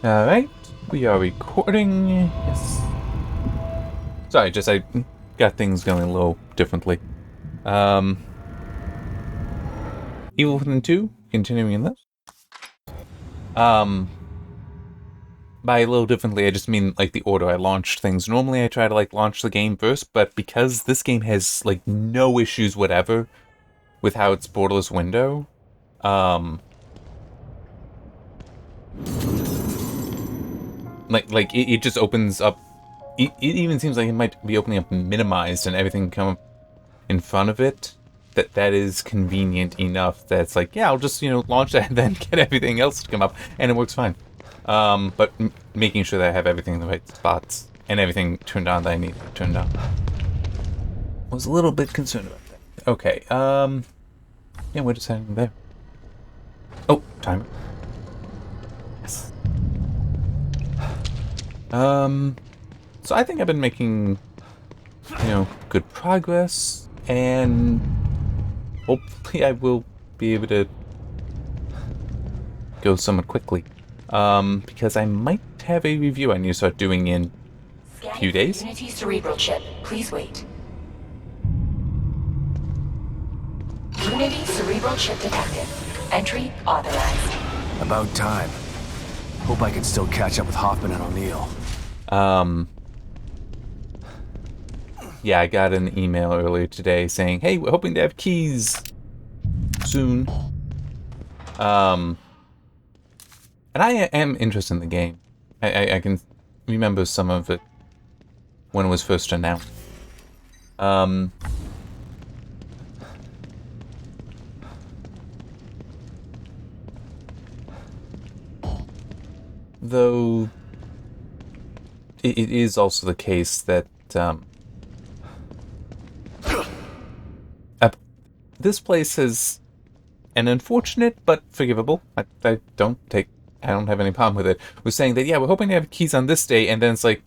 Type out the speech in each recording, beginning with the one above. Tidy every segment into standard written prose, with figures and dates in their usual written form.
Alright, we are recording. Yes. Sorry, just I got things going a little differently. Evil Within 2, continuing in this. By a little differently, I just mean like the order I launched things. Normally I try to like launch the game first, but because this game has like no issues whatever with how it's borderless window, it just opens up. It even seems like it might be opening up minimized and everything come up in front of it. That is convenient enough that it's like, yeah, I'll just launch that and then get everything else to come up, and it works fine. But making sure that I have everything in the right spots and everything turned on that I need turned on. Was a little bit concerned about that. Okay. Yeah, we're just heading there. Oh, timer. Yes. So I think I've been making, good progress, and hopefully I will be able to go somewhat quickly. Because I might have a review I need to start doing in a few days. Unity cerebral chip. Please wait. Unity cerebral chip detected. Entry authorized. About time. Hope I can still catch up with Hoffman and O'Neill. Yeah, I got an email earlier today saying, hey, we're hoping to have keys soon. And I am interested in the game. I can remember some of it when it was first announced. Though it is also the case that this place is an unfortunate but forgivable. I don't have any problem with it. We're saying that, yeah, we're hoping to have keys on this day, and then it's like,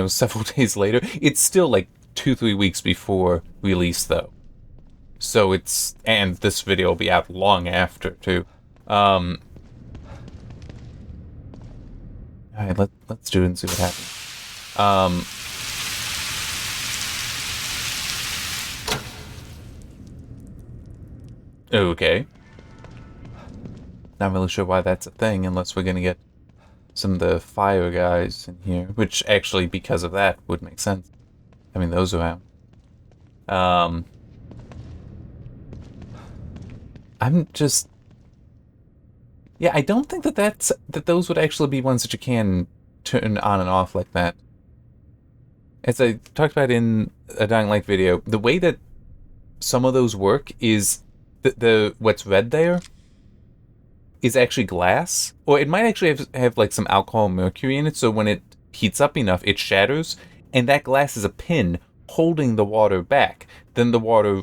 several days later. It's still like 2-3 weeks before release, though. So and this video will be out long after, too. Alright, let's do it and see what happens. Okay. Not really sure why that's a thing, unless we're gonna get some of the fire guys in here, which actually, because of that, would make sense. I mean, those around. I'm just... Yeah, I don't think that those would actually be ones that you can turn on and off like that. As I talked about in a Dying Light video, the way that some of those work is the what's red there is actually glass, or it might actually have like some alcohol and mercury in it, so when it heats up enough, it shatters, and that glass is a pin holding the water back. Then the water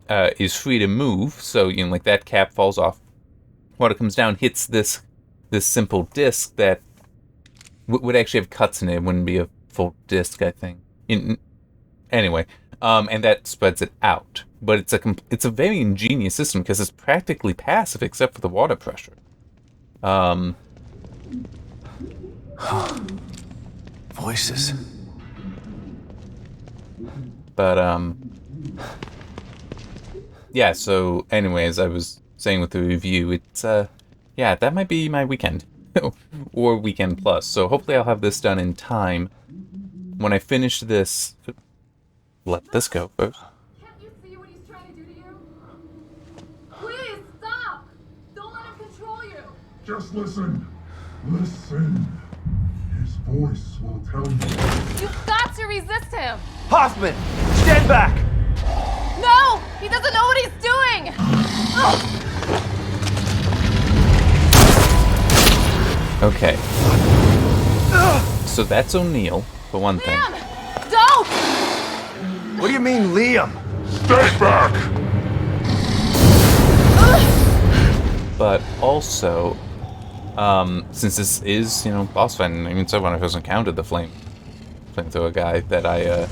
is free to move, so like that cap falls off. Water comes down, hits this simple disc that would actually have cuts in it. It wouldn't be a full disc, I think. Anyway, and that spreads it out. But it's a very ingenious system because it's practically passive except for the water pressure. Voices. But yeah. So, anyways, I was saying with the review, it's yeah, that might be my weekend or weekend plus. So hopefully I'll have this done in time. When I finish this, let this go first. Just listen. Listen. His voice will tell you. You've got to resist him! Hoffman! Stand back! No! He doesn't know what he's doing! Okay. So that's O'Neill, for one thing. Liam! Don't! What do you mean, Liam? Stay back! But also, since this is, boss fight, and even so, when I first encountered the flamethrower guy, that I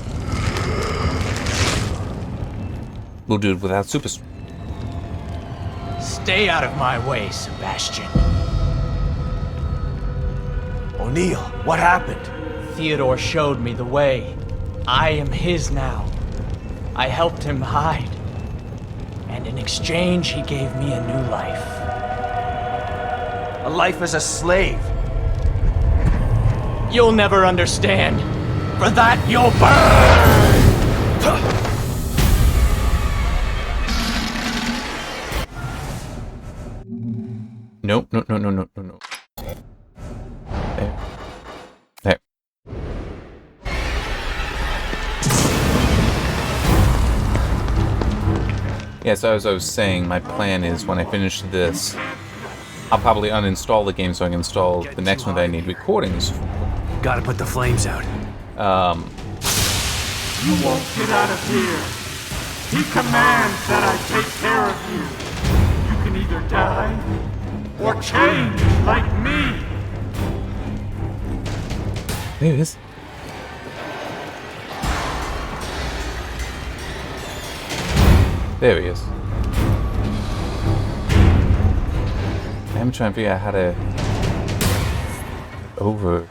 will do it without super. Stay out of my way, Sebastian. O'Neill, what happened? Theodore showed me the way. I am his now. I helped him hide. And in exchange, he gave me a new life. A life as a slave. You'll never understand. For that, you'll burn! Nope, no. There. There. Yeah, so as I was saying, my plan is when I finish this, I'll probably uninstall the game so I can install the next one that I need recordings for. Gotta put the flames out. You won't get out of here. He commands that I take care of you. You can either die or change like me. There it is. There he is. I'm trying to figure out how to over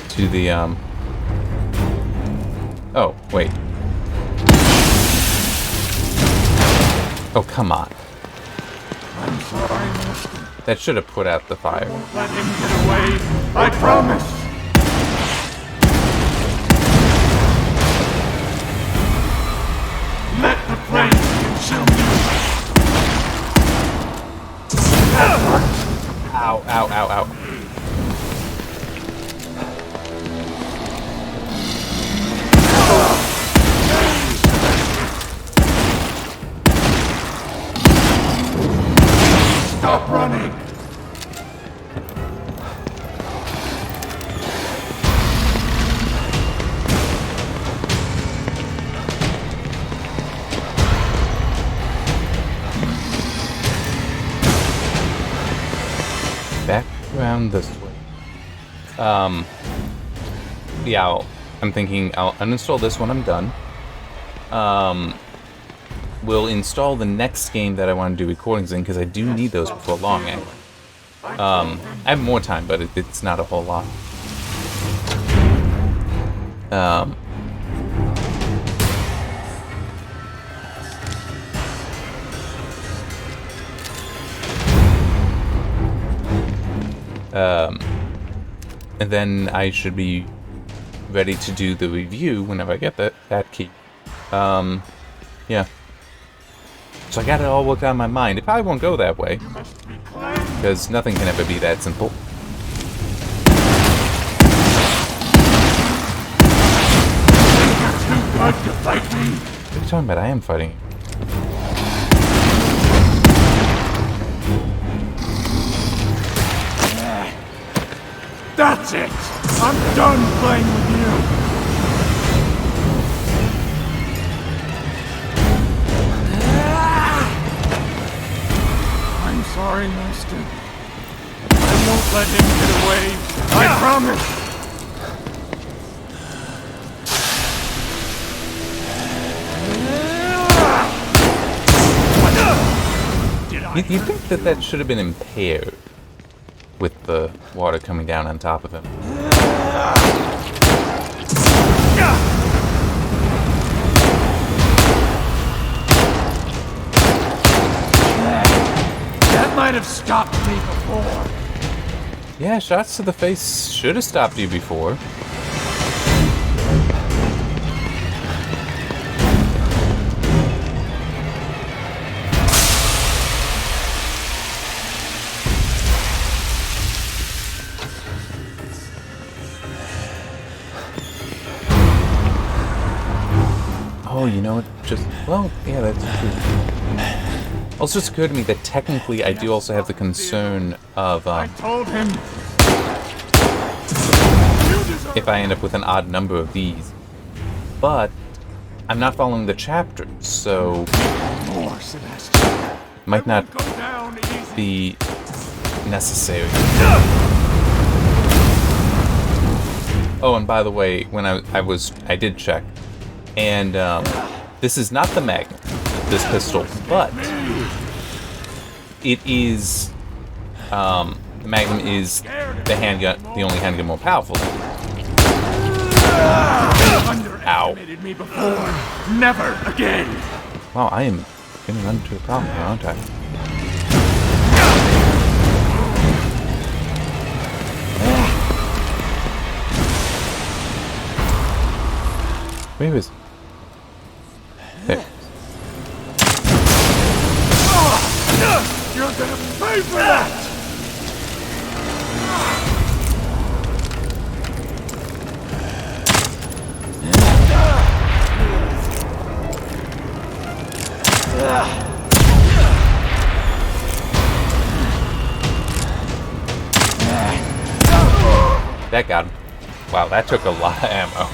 to the oh, wait. Oh, come on. I'm sorry, Mister. That should have put out the fire. Let him get away. I promise. Let the flames consume you. Ow, ow, ow, ow. Stop running. Back around this way. Yeah, I'm thinking I'll uninstall this when I'm done. We'll install the next game that I want to do recordings in, because I do need those before long, anyway. I have more time, but it's not a whole lot. And then I should be ready to do the review whenever I get that key. Yeah. So I got it all worked out in my mind. It probably won't go that way, because nothing can ever be that simple. You're too good to fight me. What are you talking about? I am fighting. That's it. I'm done playing with you. I'm sorry, Master. I won't let him get away. I promise. You think that should have been impaired with the water coming down on top of him? That might have stopped me before. Yeah, shots to the face should have stopped you before. Oh, you know what? Well, yeah, that's true. Also, it's occurred to me that technically I do also have the concern of, I told him. if I end up with an odd number of these. But I'm not following the chapters, so More, Sebastian. might not Go down easy. be necessary. Oh, and by the way, when I did check, and this is not the Magnum, this pistol, but it is The Magnum is the handgun, the only handgun more powerful. Underestimated me before. Never again. Wow, I am getting into a problem here, aren't I? Where is it? There. You're gonna pay for that! That got him. Wow, that took a lot of ammo.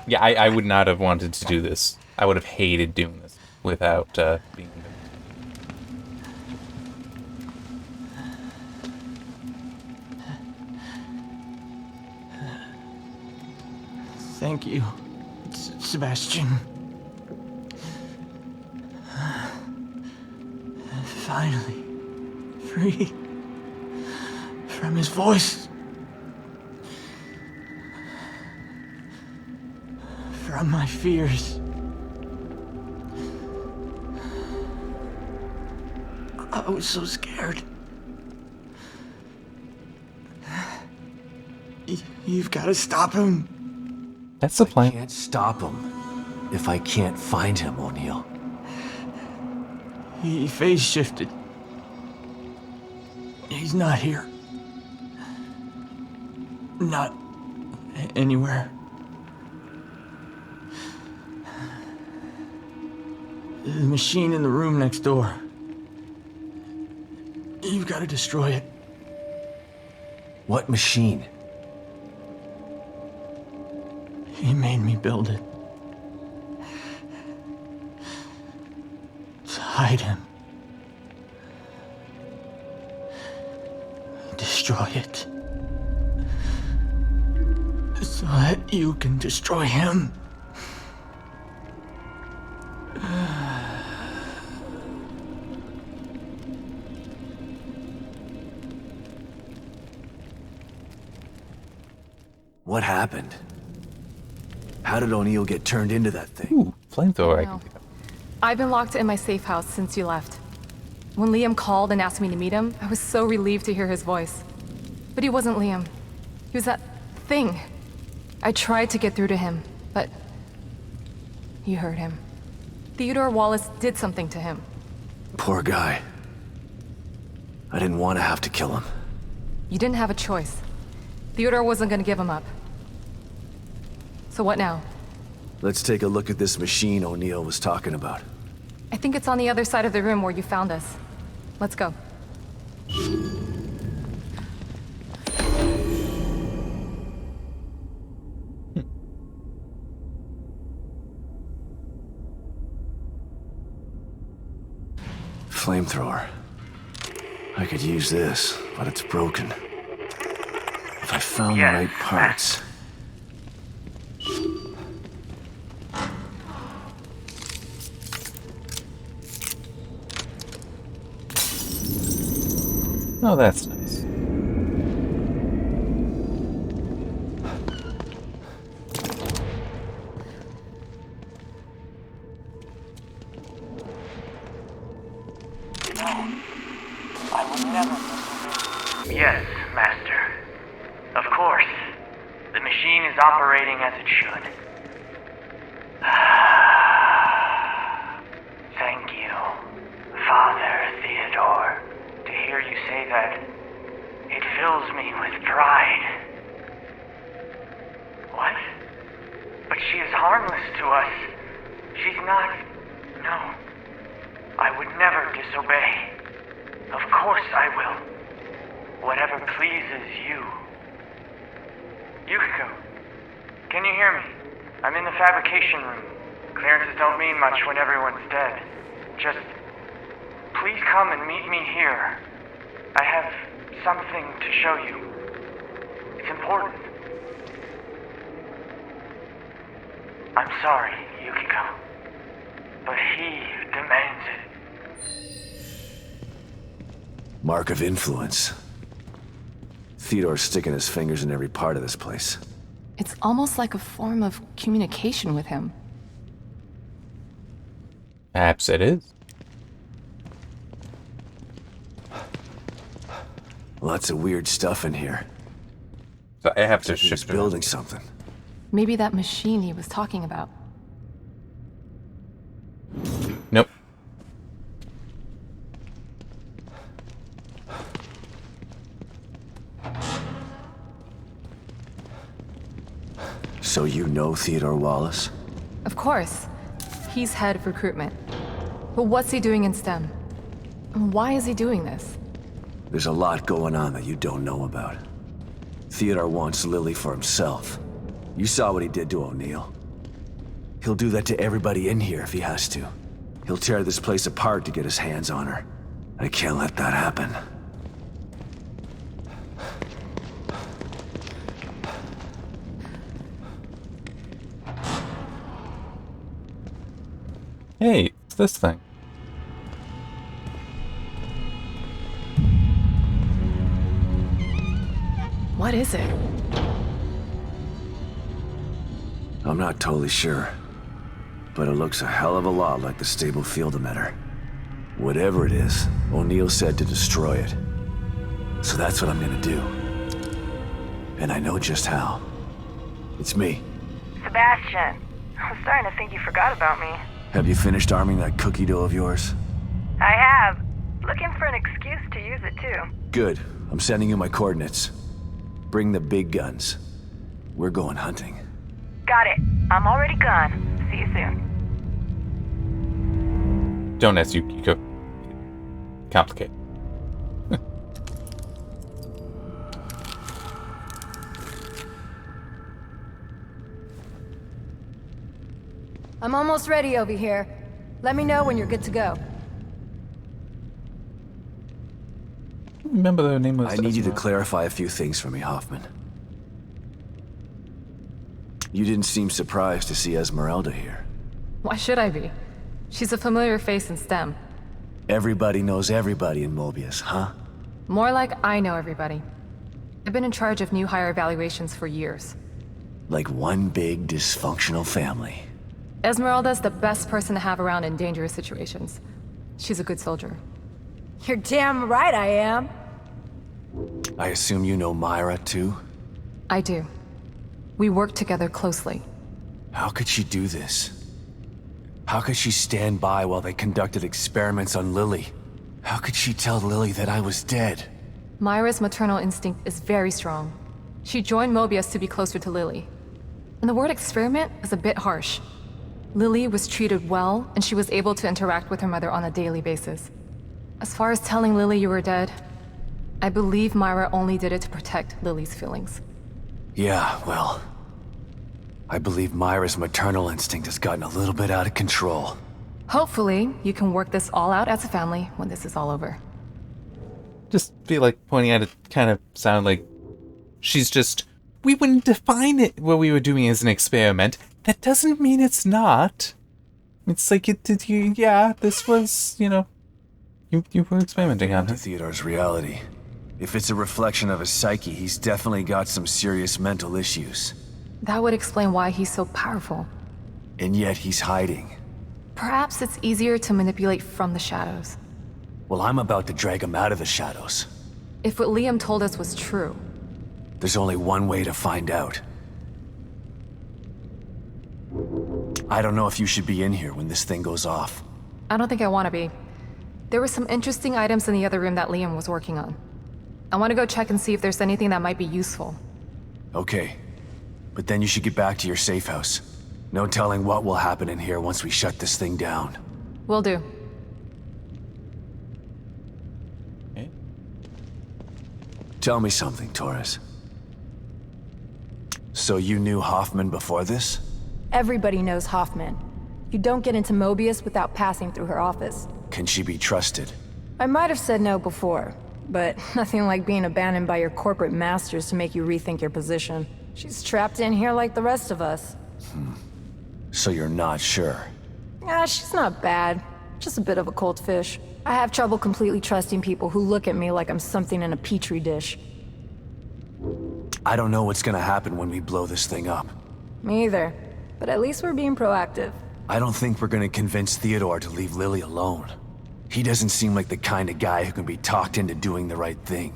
Yeah, I would not have wanted to do this. I would have hated doing this without being... Thank you, Sebastian. Finally, free from his voice. From my fears. I was so scared. You've got to stop him. That's the I plan. can't stop him if I can't find him, O'Neill. He phase shifted. He's not here. Not anywhere. The machine in the room next door. You've got to destroy it. What machine? He made me build it. To hide him. Destroy it. So that you can destroy him. What happened? How did O'Neill get turned into that thing? Ooh, flamethrower I No. can pick up. I've been locked in my safe house since you left. When Liam called and asked me to meet him, I was so relieved to hear his voice. But he wasn't Liam. He was that thing. I tried to get through to him, but you heard him. Theodore Wallace did something to him. Poor guy. I didn't want to have to kill him. You didn't have a choice. Theodore wasn't gonna give him up. So what now? Let's take a look at this machine O'Neill was talking about. I think it's on the other side of the room where you found us. Let's go. Flamethrower. I could use this, but it's broken. If I found the right parts... Oh, that's nice. I would never. Yes, Master. Of course. The machine is operating as it should. Thank you, Father Theodore. To hear you say that, it fills me with pride. What? But she is harmless to us. She's not... No. I would never disobey. Of course I will. Whatever pleases you. Yukiko, can you hear me? I'm in the fabrication room. Clearances don't mean much when everyone's dead. Just... please come and meet me here. I have something to show you. It's important. I'm sorry, Yukiko, but he demands it. Mark of influence. Theodore's sticking his fingers in every part of this place. It's almost like a form of communication with him. Perhaps it is. Lots of weird stuff in here. So I have to He's shift it. building something. Maybe that machine he was talking about. Nope. So you know Theodore Wallace? Of course. He's head of recruitment. But what's he doing in STEM? And why is he doing this? There's a lot going on that you don't know about. Theodore wants Lily for himself. You saw what he did to O'Neill. He'll do that to everybody in here if he has to. He'll tear this place apart to get his hands on her. I can't let that happen. Hey, it's this thing. What is it? I'm not totally sure, but it looks a hell of a lot like the stable field emitter. Whatever it is, O'Neill said to destroy it. So that's what I'm gonna do. And I know just how. It's me. Sebastian, I'm starting to think you forgot about me. Have you finished arming that cookie dough of yours? I have. Looking for an excuse to use it too. Good. I'm sending you my coordinates. Bring the big guns. We're going hunting. Got it. I'm already gone. See you soon. Don't ask Yukiko. Complicate. I'm almost ready over here. Let me know when you're good to go. Remember the name was. I need you to clarify a few things for me, Hoffman. You didn't seem surprised to see Esmeralda here. Why should I be? She's a familiar face in STEM. Everybody knows everybody in Mobius, huh? More like I know everybody. I've been in charge of new hire evaluations for years. Like one big dysfunctional family. Esmeralda's the best person to have around in dangerous situations. She's a good soldier. You're damn right I am. I assume you know Myra, too? I do. We work together closely. How could she do this? How could she stand by while they conducted experiments on Lily? How could she tell Lily that I was dead? Myra's maternal instinct is very strong. She joined Mobius to be closer to Lily. And the word experiment is a bit harsh. Lily was treated well, and she was able to interact with her mother on a daily basis. As far as telling Lily you were dead, I believe Myra only did it to protect Lily's feelings. Yeah, well... I believe Myra's maternal instinct has gotten a little bit out of control. Hopefully, you can work this all out as a family when this is all over. Just feel like pointing at it kind of sound like she's just. We wouldn't define it what we were doing as an experiment. That doesn't mean it's not. It's like yeah, this was, you were experimenting on To her. Theodore's reality. If it's a reflection of his psyche, he's definitely got some serious mental issues. That would explain why he's so powerful. And yet he's hiding. Perhaps it's easier to manipulate from the shadows. Well, I'm about to drag him out of the shadows. If what Liam told us was true, There's only one way to find out. I don't know if you should be in here when this thing goes off. I don't think I want to be. There were some interesting items in the other room that Liam was working on. I want to go check and see if there's anything that might be useful. Okay. But then you should get back to your safe house. No telling what will happen in here once we shut this thing down. Will do. Okay. Tell me something, Torres. So you knew Hoffman before this? Everybody knows Hoffman. You don't get into Mobius without passing through her office. Can she be trusted? I might have said no before, but nothing like being abandoned by your corporate masters to make you rethink your position. She's trapped in here like the rest of us. So you're not sure? She's not bad. Just a bit of a cold fish. I have trouble completely trusting people who look at me like I'm something in a petri dish. I don't know what's gonna happen when we blow this thing up. Me either. But at least we're being proactive. I don't think we're gonna convince Theodore to leave Lily alone. He doesn't seem like the kind of guy who can be talked into doing the right thing.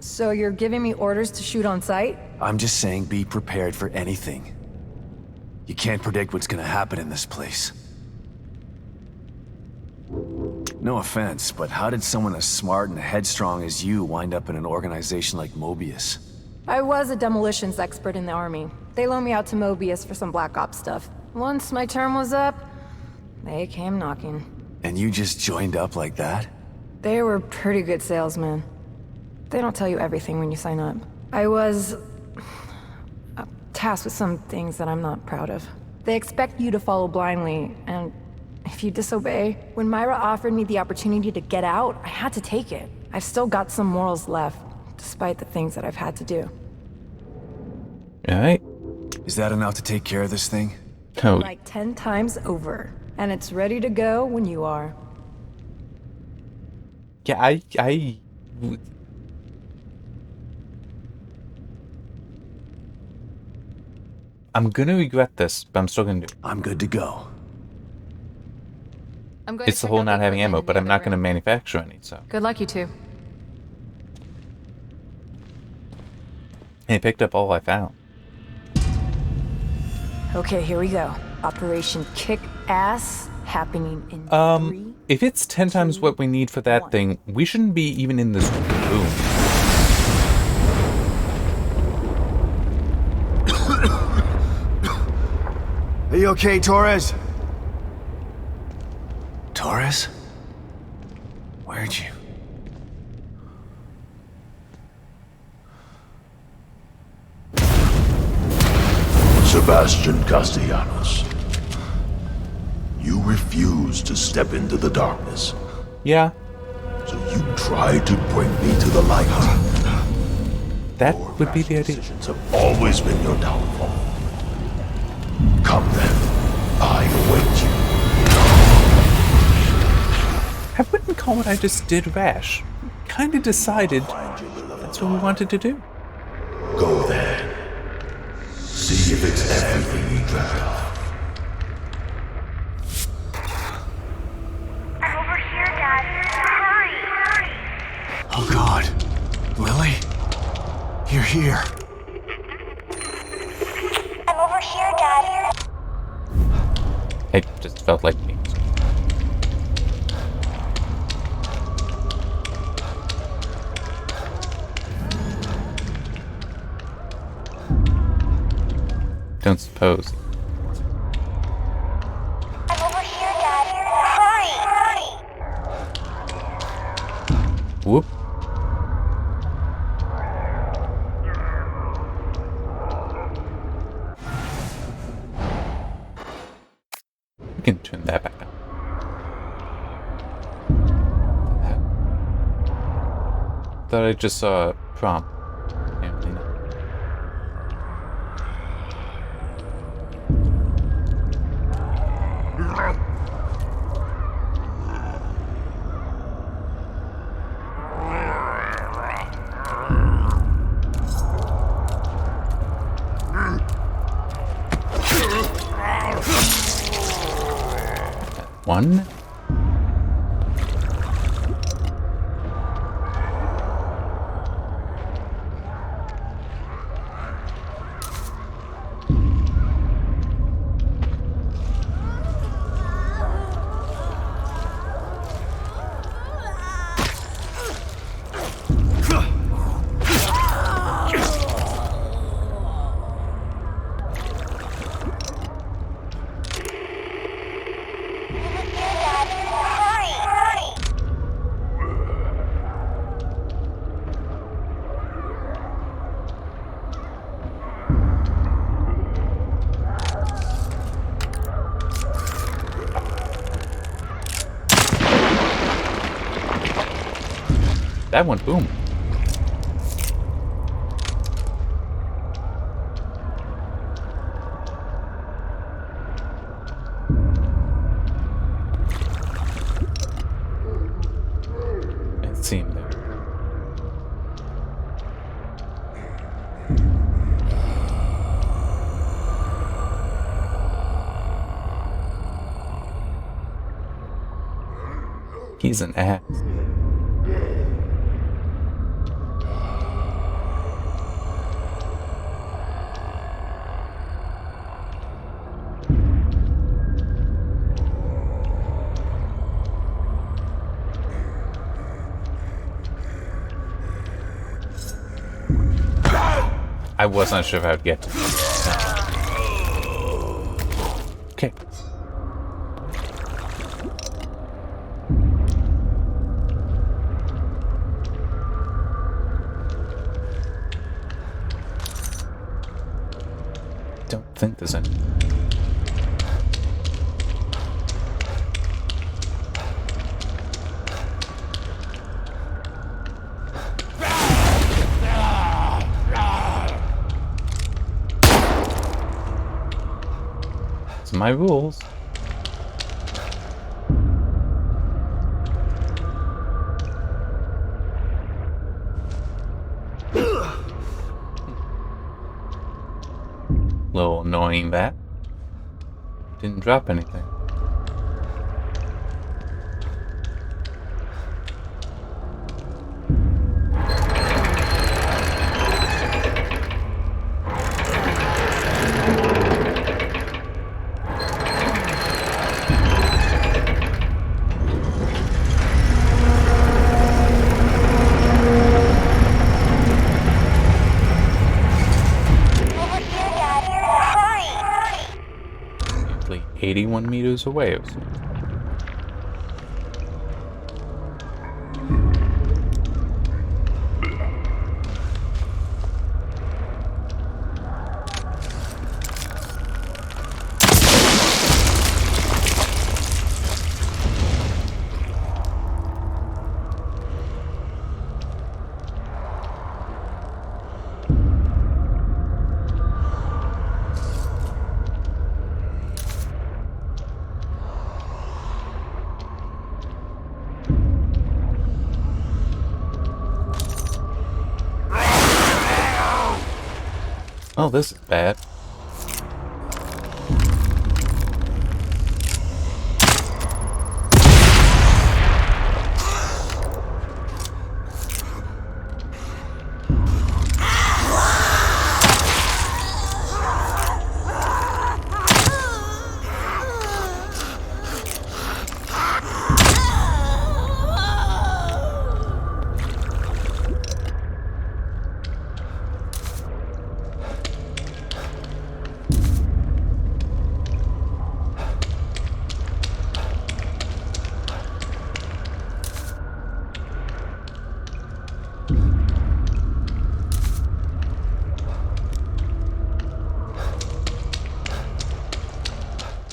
So you're giving me orders to shoot on sight? I'm just saying be prepared for anything. You can't predict what's gonna happen in this place. No offense, but how did someone as smart and headstrong as you wind up in an organization like Mobius? I was a demolitions expert in the army. They loaned me out to Mobius for some Black Ops stuff. Once my term was up, they came knocking. And you just joined up like that? They were pretty good salesmen. They don't tell you everything when you sign up. I was tasked with some things that I'm not proud of. They expect you to follow blindly, and if you disobey... When Myra offered me the opportunity to get out, I had to take it. I've still got some morals left, despite the things that I've had to do. Alright. Is that enough to take care of this thing? Oh, Like 10 times over. And it's ready to go when you are. yeah, I'm gonna regret this, but I'm still gonna do it. I'm good to go. I'm going to It's the check whole out not having equipment ammo, in but the I'm other not gonna room. manufacture any, so. Good luck, you two. And I picked up all I found. Okay, here we go. Operation Kick Ass happening in 3. If it's 10 times what we need for that thing, we shouldn't be even in this room. Are you okay, Torres? Torres? Where'd you... Sebastian Castellanos. You refused to step into the darkness, Yeah, so you tried to bring me to the light. that Your would be rash the idea. decisions have always been your downfall. Come then, I await you. I wouldn't call what I just did rash. Kinda decided that's what we wanted to do. Go then. See if it's everything you dreamt of. I'm over here, Dad. Hurry! Oh God. Lily? You're here. I'm over here, Dad. It just felt like me. Don't suppose. I'm over here, Dad. Hurry! Whoop. We can turn that back on. Thought I just saw a prompt. Apparently not. One. That one, boom. see him there. He's an ass. I was not sure if I would get to this. Okay. Don't think there's any. It's my rules. Little annoying that. Didn't drop anything. Like 81 meters away or so. Oh, this is bad.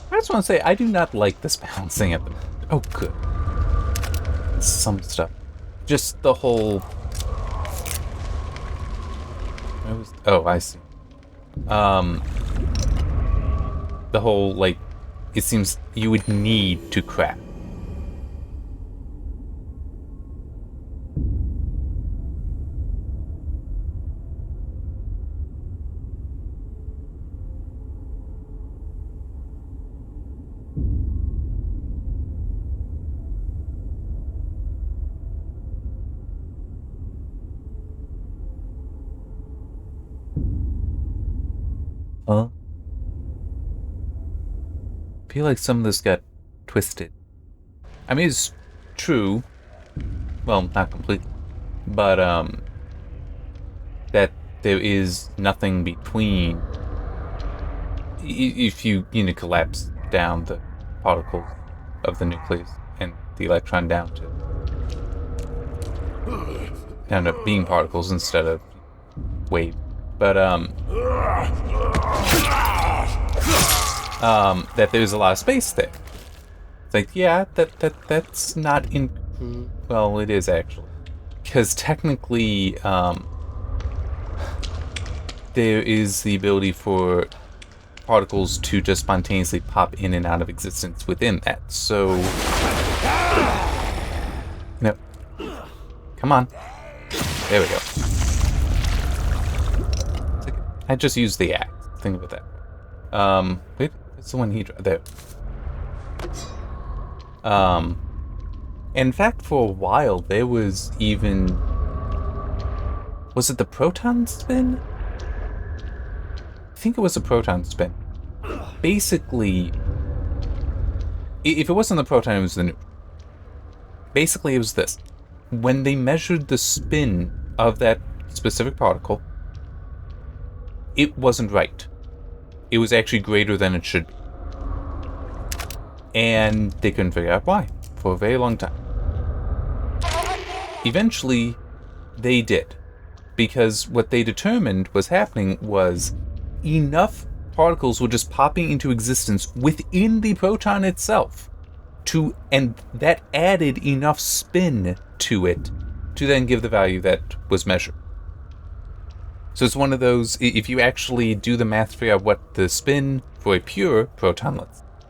I just want to say, I do not like this balancing at the moment. Oh, good. Some stuff. Just the whole... Oh, I see. The whole, like, it seems you would need to craft. Huh? I feel like some of this got twisted. I mean, it's true. Well, not completely. But, that there is nothing between. If you collapse down the particles of the nucleus and the electron down to being particles instead of waves. But, that there's a lot of space there. It's like, yeah, that's not in... Well, it is actually. Because technically, there is the ability for particles to just spontaneously pop in and out of existence within that. So, Come on. There we go. I just used the axe. Think about that. Wait, it's the one he drew. There. In fact, for a while, there was even... Was it the proton spin? I think it was a proton spin. Basically, if it wasn't the proton, it was the neutron. Basically, it was this. When they measured the spin of that specific particle, it wasn't right. It was actually greater than it should be. And they couldn't figure out why for a very long time. Eventually, they did. Because what they determined was happening was enough particles were just popping into existence within the proton itself and that added enough spin to it to then give the value that was measured. So it's one of those, if you actually do the math to figure out what the spin for a pure proton,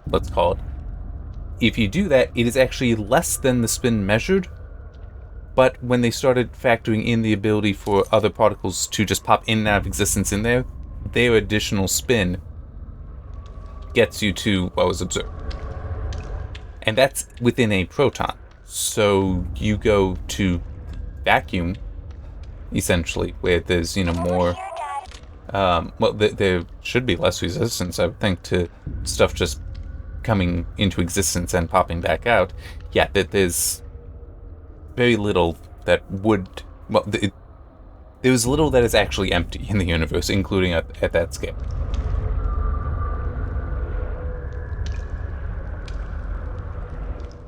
let's call it, if you do that, it is actually less than the spin measured. But when they started factoring in the ability for other particles to just pop in and out of existence in there, their additional spin gets you to what was observed. And that's within a proton. So you go to vacuum, essentially, where there's, more... there should be less resistance, I would think, to stuff just coming into existence and popping back out. Yeah, that there's very little that would... Well, there's little that is actually empty in the universe, including at that scale.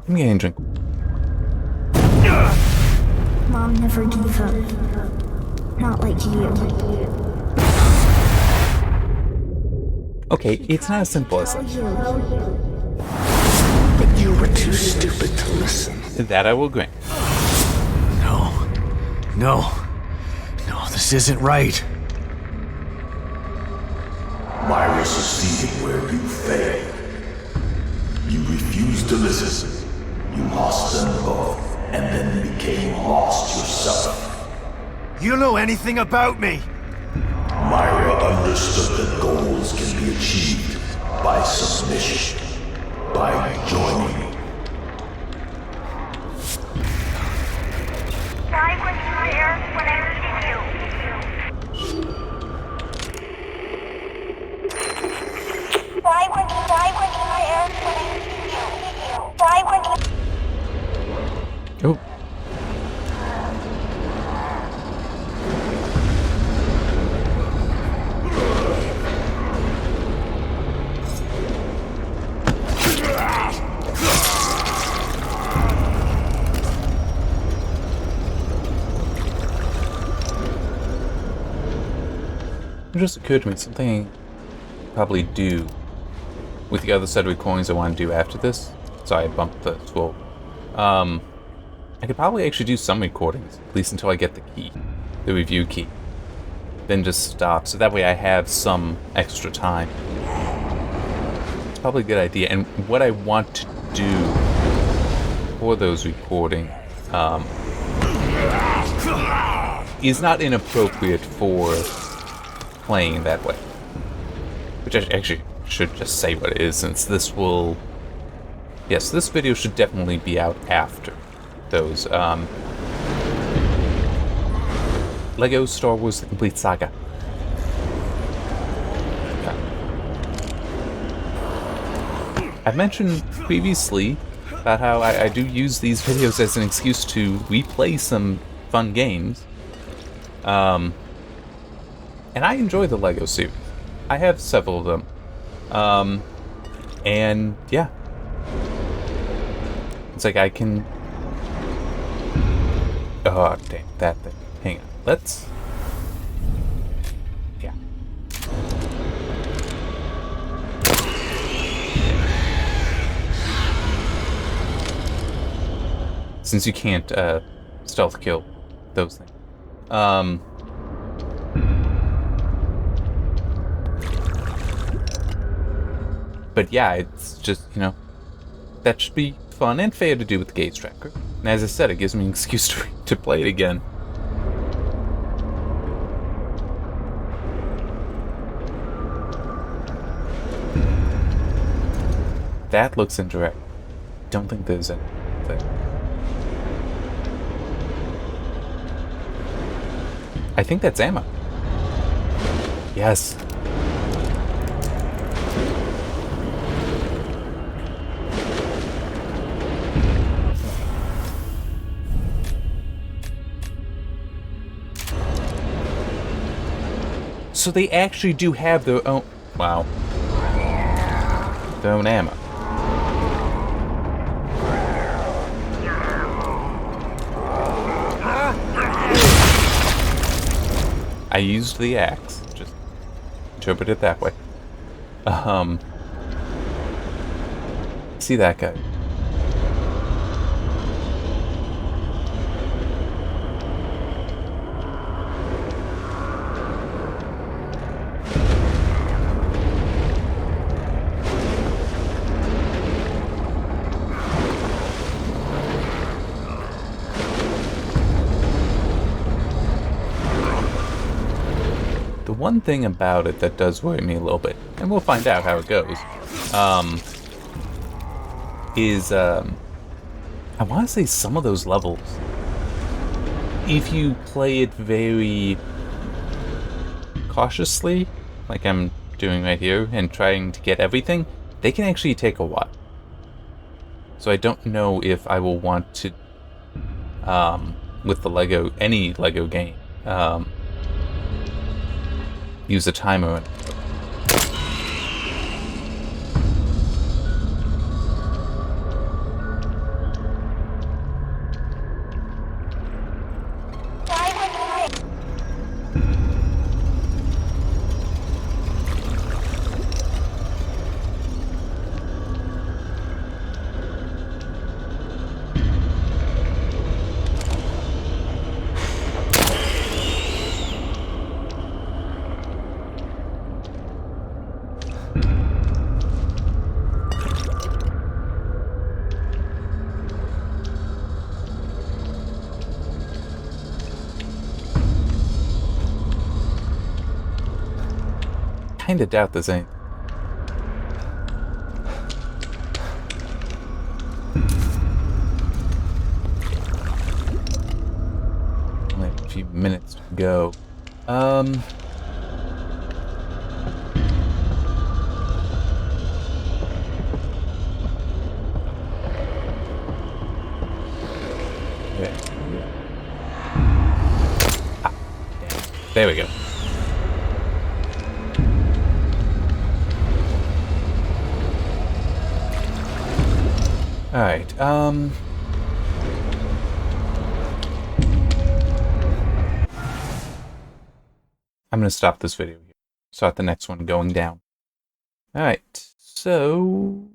Let me get a drink. Mom never gave up. Not like you. Okay, it's not as simple as that. But you were too stupid to listen. That I will grant. No, this isn't right. Myra succeeded where you failed. You refused to listen. You lost them both, and then became lost yourself. You know anything about me? Myra understood that goals can be achieved by submission, by joining. Why were you there when I needed you? Why were you there when I needed you? Why were you... Oh. It just occurred to me something I probably do with the other set of recordings I want to do after this. Sorry, I bumped the scroll. I could probably actually do some recordings, at least until I get the key, the review key. Then just stop, so that way I have some extra time. It's probably a good idea, and what I want to do for those recordings is not inappropriate for playing that way. Which I actually should just say what it is, since this will... Yes, this video should definitely be out after those, Lego Star Wars The Complete Saga. Okay. I've mentioned previously about how I do use these videos as an excuse to replay some fun games. And I enjoy the Lego series. I have several of them. And yeah. It's like I can... Oh, damn, that thing. Hang on. Let's... Yeah. Since you can't, stealth kill those things. But yeah, it's just, that should be fun and fair to do with the gaze tracker. And as I said, it gives me an excuse to play it again. That looks indirect. Don't think there's anything. I think that's ammo. Yes. So they actually do have their own... Wow. Their own ammo. I used the axe. Just interpret it that way. See that guy? The one thing about it that does worry me a little bit, and we'll find out how it goes, is, I want to say some of those levels, if you play it very cautiously, like I'm doing right here, and trying to get everything, they can actually take a while. So I don't know if I will want to, with the any Lego game, use a timer. Kinda doubt this ain't. Only a few minutes to go. Okay. Ah, there we go. Alright, I'm gonna stop this video here. Start the next one going down. Alright, so...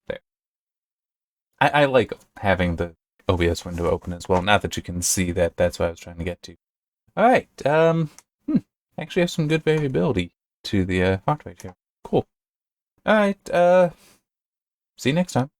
There. I like having the OBS window open as well. Not that you can see that, that's what I was trying to get to. Alright, actually have some good variability to the heart rate here. Cool. Alright, see you next time.